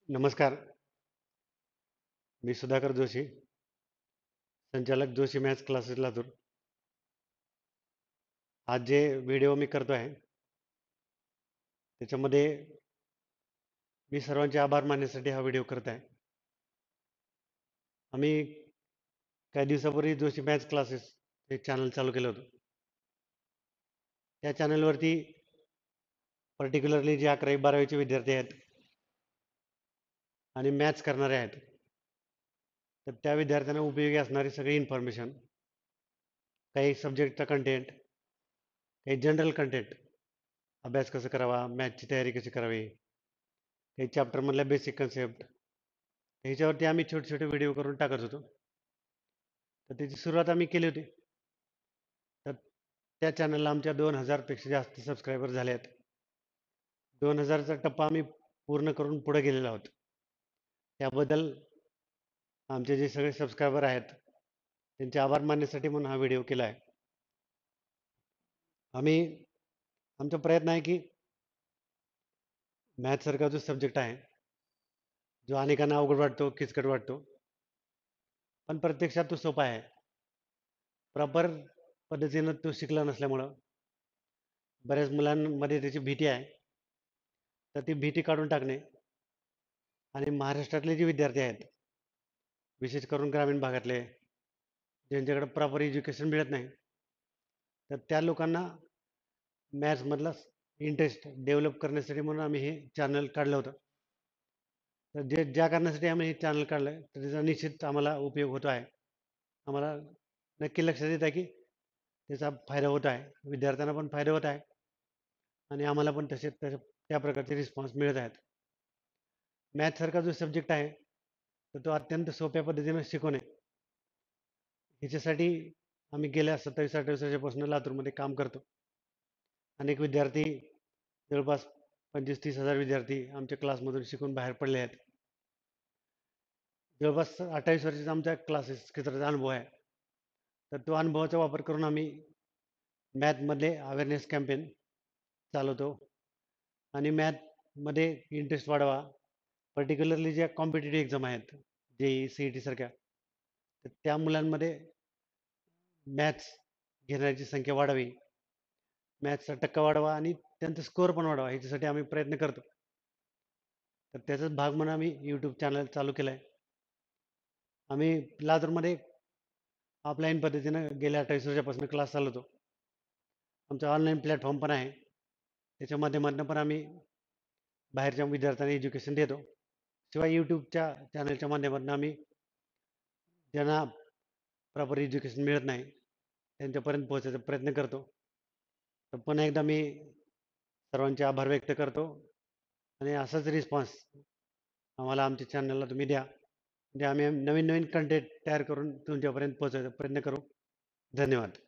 नमस्कार. मी सुधाकर जोशी, संचालक Joshi maths classes Latur. आज जे व्हिडिओ मी करतो आहे, त्याच्यामध्ये मी सर्वांचे आभार मानण्यासाठी हा व्हिडिओ करत आहे. आम्ही काही दिवसापूर्वी जोशी मॅथ्स क्लासेस हे चॅनल चालू केलं होतं. त्या चॅनलवरती पर्टिक्युलरली जे 11वी-12वीचे विद्यार्थी आहेत आणि मॅथ्स करणारे आहेत, तर त्या विद्यार्थ्यांना उपयोगी असणारी सगळी इन्फॉर्मेशन, काही सब्जेक्टचा कंटेंट, काही जनरल कंटेंट, अभ्यास कसा करावा, मॅथ्सची तयारी कशी करावी, काही चॅप्टरमधल्या बेसिक कन्सेप्ट, ह्याच्यावरती आम्ही छोटे छोटे व्हिडिओ करून टाकत होतो. तर त्याची सुरुवात आम्ही केली होती. तर त्या चॅनलला आमच्या 2000पेक्षा जास्त सबस्क्रायबर झाले आहेत. 2000चा टप्पा आम्ही पूर्ण करून पुढे गेलेलो आहोत. त्याबद्दल आमचे जे सगळे सबस्क्रायबर आहेत त्यांचे आभार मानण्यासाठी म्हणून हा व्हिडिओ केला आहे. आम्ही आमचा प्रयत्न आहे की मॅथ सारखा जो सब्जेक्ट आहे, जो अनेकांना अवघड वाटतो, किचकट वाटतो, पण प्रत्यक्षात तो सोपा आहे. प्रॉपर पद्धतीनं तो शिकला नसल्यामुळं बऱ्याच मुलांमध्ये त्याची भीती आहे. तर ती भीती काढून टाकणे आणि महाराष्ट्रातले जे विद्यार्थी आहेत, विशेष करून ग्रामीण भागातले, ज्यांच्याकडे प्रॉपर एज्युकेशन मिळत नाही, तर त्या लोकांना मॅथ्समधला इंटरेस्ट डेव्हलप करण्यासाठी म्हणून आम्ही हे चॅनल काढलं होतं. तर ज्या कारणासाठी आम्ही हे चॅनल काढलं आहे, तर त्याचा निश्चित आम्हाला उपयोग होतो आहे. आम्हाला नक्की लक्षात येत आहे की त्याचा फायदा होत आहे. विद्यार्थ्यांना पण फायदा होत आहे आणि आम्हाला पण त्या प्रकारचे रिस्पॉन्स मिळत आहेत. मॅथ्ससारखा जो सब्जेक्ट आहे, तर तो अत्यंत सोप्या पद्धतीनं शिकवणे, ह्याच्यासाठी आम्ही गेल्या 27-28 वर्षापासून लातूरमध्ये काम करतो. अनेक विद्यार्थी, जवळपास 25-30 हजार विद्यार्थी आमच्या क्लासमधून शिकून बाहेर पडले आहेत. जवळपास 28 वर्षाचा आमच्या क्लासेस क्षेत्राचा अनुभव आहे. तर तो अनुभवाचा वापर करून आम्ही मॅथमधले अवेअरनेस कॅम्पेन चालवतो आणि मॅथमध्ये इंटरेस्ट वाढवा, पर्टिक्युलरली ज्या कॉम्पिटेटिव्ह एक्झाम आहेत, JEE, CET सारख्या, तर त्या मुलांमध्ये मॅथ्स घेण्याची संख्या वाढावी, मॅथ्सचा टक्का वाढवा आणि त्यांचा स्कोअर पण वाढवा, ह्याच्यासाठी आम्ही प्रयत्न करतो. तर त्याचाच भाग म्हणून आम्ही यूट्यूब चॅनल चालू केलं आहे. आम्ही लातूरमध्ये ऑफलाईन पद्धतीनं गेल्या 28 वर्षापासून क्लास चालवतो. आमचा ऑनलाईन प्लॅटफॉर्म पण आहे. त्याच्या माध्यमातून पण आम्ही बाहेरच्या विद्यार्थ्यांना एज्युकेशन देतो. शिवाय यूट्यूबच्या चॅनलच्या माध्यमातून आम्ही ज्यांना प्रॉपर एज्युकेशन मिळत नाही, त्यांच्यापर्यंत पोहोचायचा प्रयत्न करतो. तर पुन्हा एकदा मी सर्वांचे आभार व्यक्त करतो आणि असाच रिस्पॉन्स आम्हाला आमच्या चॅनलला तुम्ही द्या. म्हणजे आम्ही नवीन नवीन कंटेंट तयार करून तुमच्यापर्यंत पोहोचायचा प्रयत्न करू. धन्यवाद.